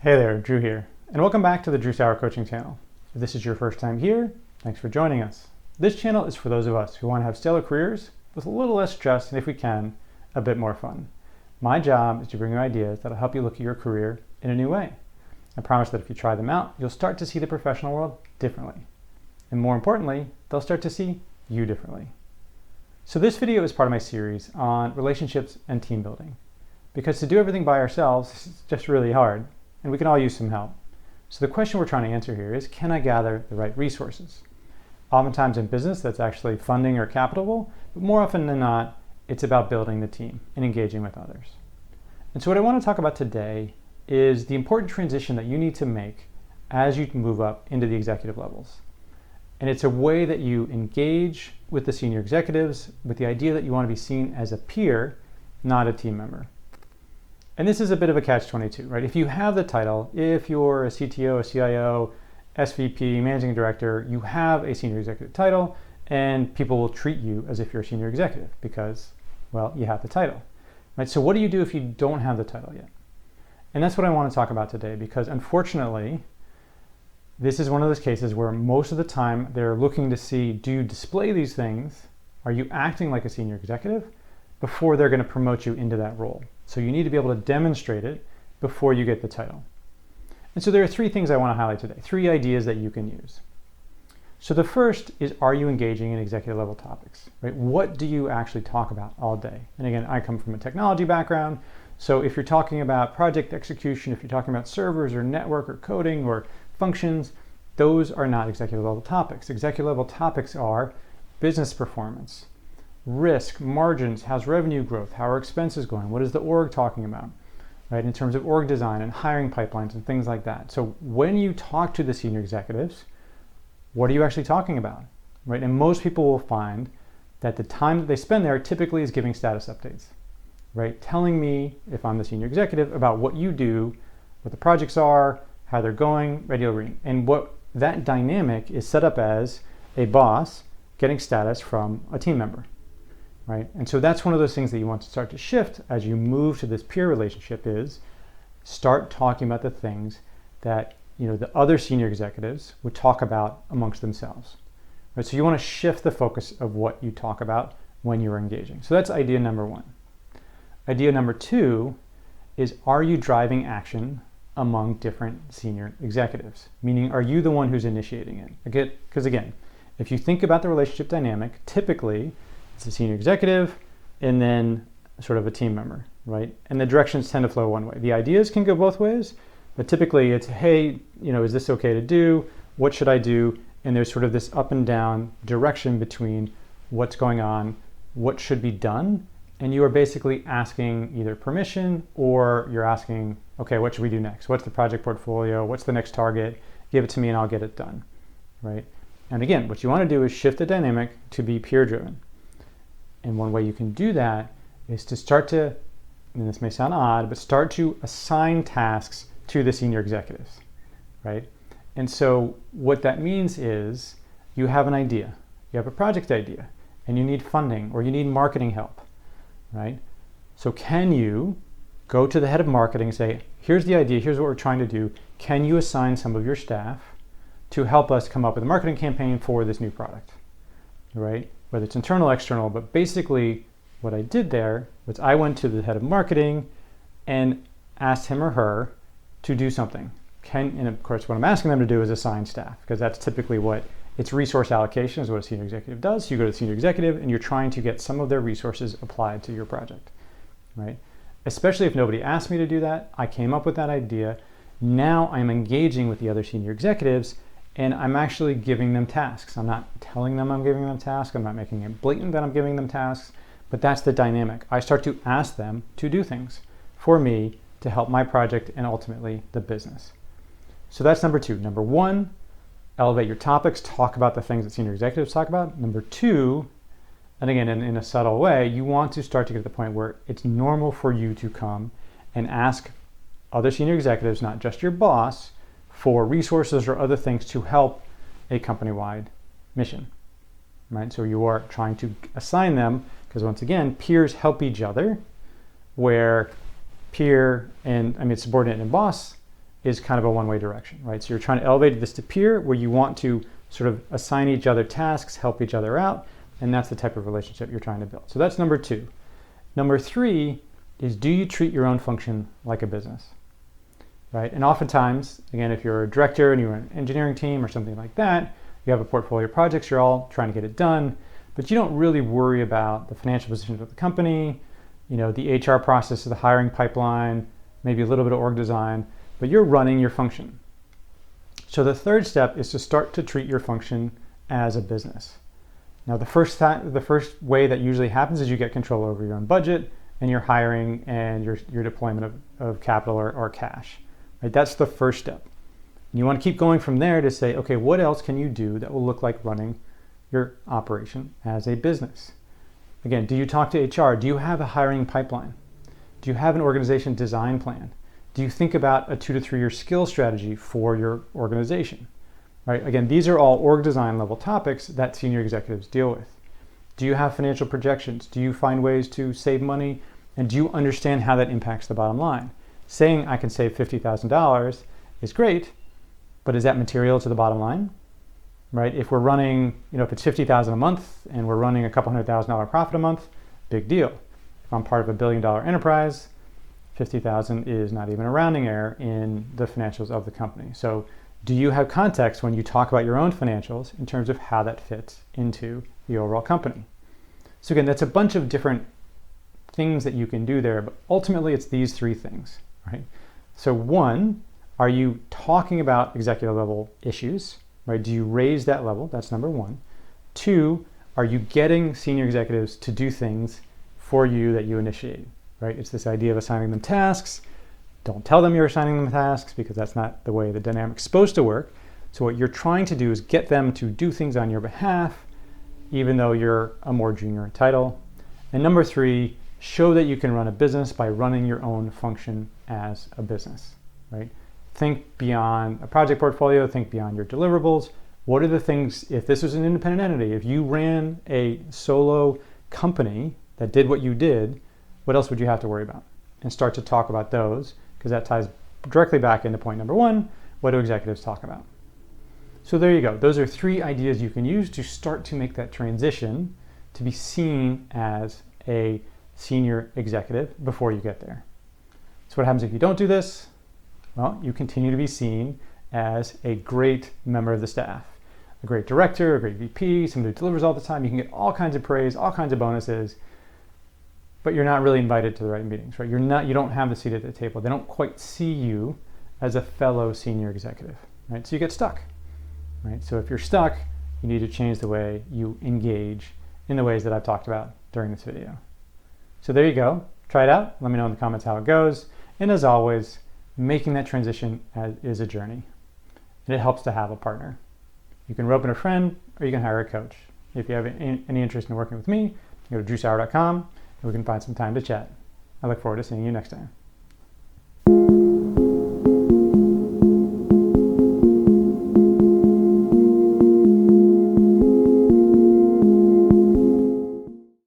Hey there, Drew here, and welcome back to the Drew Saur coaching channel. If this is your first time here, thanks for joining us. This channel is for those of us who want to have stellar careers with a little less stress and, if we can, a bit more fun. My job is to bring you ideas that'll help you look at your career in a new way. I promise that if you try them out, you'll start to see the professional world differently. And more importantly, they'll start to see you differently. So this video is part of my series on relationships and team building. Because to do everything by ourselves is just really hard, and we can all use some help. So the question we're trying to answer here is, can I gather the right resources? Oftentimes in business, that's actually funding or capital, but more often than not, it's about building the team and engaging with others. And so what I want to talk about today is the important transition that you need to make as you move up into the executive levels. And it's a way that you engage with the senior executives with the idea that you want to be seen as a peer, not a team member. And this is a bit of a catch-22, right? If you have the title, if you're a CTO, a CIO, SVP, managing director, you have a senior executive title, and people will treat you as if you're a senior executive because, well, you have the title, right? So what do you do if you don't have the title yet? And that's what I want to talk about today, because unfortunately, this is one of those cases where most of the time they're looking to see, do you display these things? Are you acting like a senior executive before they're going to promote you into that role? So you need to be able to demonstrate it before you get the title. And so there are three things I want to highlight today, three ideas that you can use. So the first is, are you engaging in executive level topics, right? What do you actually talk about all day? And again, I come from a technology background. So if you're talking about project execution, if you're talking about servers or network or coding or functions, those are not executive level topics. Executive level topics are business performance, risk, margins, how's revenue growth, how are expenses going, what is the org talking about, right, in terms of org design and hiring pipelines and things like that. So when you talk to the senior executives, what are you actually talking about, right? And most people will find that the time that they spend there typically is giving status updates, right? Telling me, if I'm the senior executive, about what you do, what the projects are, how they're going, regularly. And what that dynamic is set up as a boss getting status from a team member. Right? And so that's one of those things that you want to start to shift as you move to this peer relationship, is start talking about the things that the other senior executives would talk about amongst themselves. Right? So you want to shift the focus of what you talk about when you're engaging. So that's idea number one. Idea number two is, are you driving action among different senior executives? Meaning, are you the one who's initiating it? Because again, if you think about the relationship dynamic, typically it's a senior executive and then sort of a team member, right? And the directions tend to flow one way. The ideas can go both ways, but typically it's, hey, is this okay to do? What should I do? And there's sort of this up and down direction between what's going on, what should be done. And you are basically asking either permission, or you're asking, okay, what should we do next? What's the project portfolio? What's the next target? Give it to me and I'll get it done, right? And again, what you want to do is shift the dynamic to be peer driven. And one way you can do that is to start to, and this may sound odd, but start to assign tasks to the senior executives, right? And so what that means is, you have an idea, you have a project idea, and you need funding or you need marketing help, right? So can you go to the head of marketing and say, here's the idea, here's what we're trying to do. Can you assign some of your staff to help us come up with a marketing campaign for this new product, right? Whether it's internal or external, but basically what I did there was I went to the head of marketing and asked him or her to do something. And of course, what I'm asking them to do is assign staff, because that's typically it's resource allocation is what a senior executive does. You go to the senior executive and you're trying to get some of their resources applied to your project, right? Especially if nobody asked me to do that. I came up with that idea. Now I'm engaging with the other senior executives, and I'm actually giving them tasks. I'm not telling them I'm giving them tasks. I'm not making it blatant that I'm giving them tasks, but that's the dynamic. I start to ask them to do things for me to help my project and ultimately the business. So that's number two. Number one, elevate your topics, talk about the things that senior executives talk about. Number two, and again, in a subtle way, you want to start to get to the point where it's normal for you to come and ask other senior executives, not just your boss, for resources or other things to help a company-wide mission, right? So you are trying to assign them, because once again, peers help each other, where peer and, subordinate and boss is kind of a one-way direction, right? So you're trying to elevate this to peer where you want to sort of assign each other tasks, help each other out, and that's the type of relationship you're trying to build. So that's number 2. Number 3 is, do you treat your own function like a business, right? And oftentimes, again, if you're a director and you're an engineering team or something like that, you have a portfolio of projects, you're all trying to get it done, but you don't really worry about the financial position of the company, the HR process, the hiring pipeline, maybe a little bit of org design, but you're running your function. So the third step is to start to treat your function as a business. Now, the first way that usually happens is you get control over your own budget and your hiring and your deployment of capital or cash. Right? That's the first step. And you want to keep going from there to say, okay, what else can you do that will look like running your operation as a business? Again, do you talk to HR? Do you have a hiring pipeline? Do you have an organization design plan? Do you think about a 2 to 3 year skill strategy for your organization? Right? Again, these are all org design level topics that senior executives deal with. Do you have financial projections? Do you find ways to save money? And do you understand how that impacts the bottom line? Saying I can save $50,000 is great, but is that material to the bottom line? Right? If we're running, if it's $50,000 a month and we're running a couple $100,000 profit a month, big deal. If I'm part of a $1 billion enterprise, 50,000 is not even a rounding error in the financials of the company. So do you have context when you talk about your own financials in terms of how that fits into the overall company? So again, that's a bunch of different things that you can do there, but ultimately it's these 3 things, right? So 1, are you talking about executive level issues, right? Do you raise that level? That's number 1. 2, are you getting senior executives to do things for you that you initiate, right? It's this idea of assigning them tasks. Don't tell them you're assigning them tasks because that's not the way the dynamic's supposed to work. So what you're trying to do is get them to do things on your behalf, even though you're a more junior title. And number 3, show that you can run a business by running your own function as a business, right? Think beyond a project portfolio, think beyond your deliverables. What are the things, if this was an independent entity, if you ran a solo company that did what you did, what else would you have to worry about? And start to talk about those, because that ties directly back into point number 1, what do executives talk about? So there you go. Those are 3 ideas you can use to start to make that transition to be seen as a senior executive before you get there. So what happens if you don't do this? Well, you continue to be seen as a great member of the staff, a great director, a great VP, somebody who delivers all the time. You can get all kinds of praise, all kinds of bonuses, but you're not really invited to the right meetings, right? You don't have the seat at the table. They don't quite see you as a fellow senior executive, right? So you get stuck, right? So if you're stuck, you need to change the way you engage in the ways that I've talked about during this video. So there you go. Try it out. Let me know in the comments how it goes. And as always, making that transition is a journey. And it helps to have a partner. You can rope in a friend or you can hire a coach. If you have any interest in working with me, go to drewsaur.com and we can find some time to chat. I look forward to seeing you next time.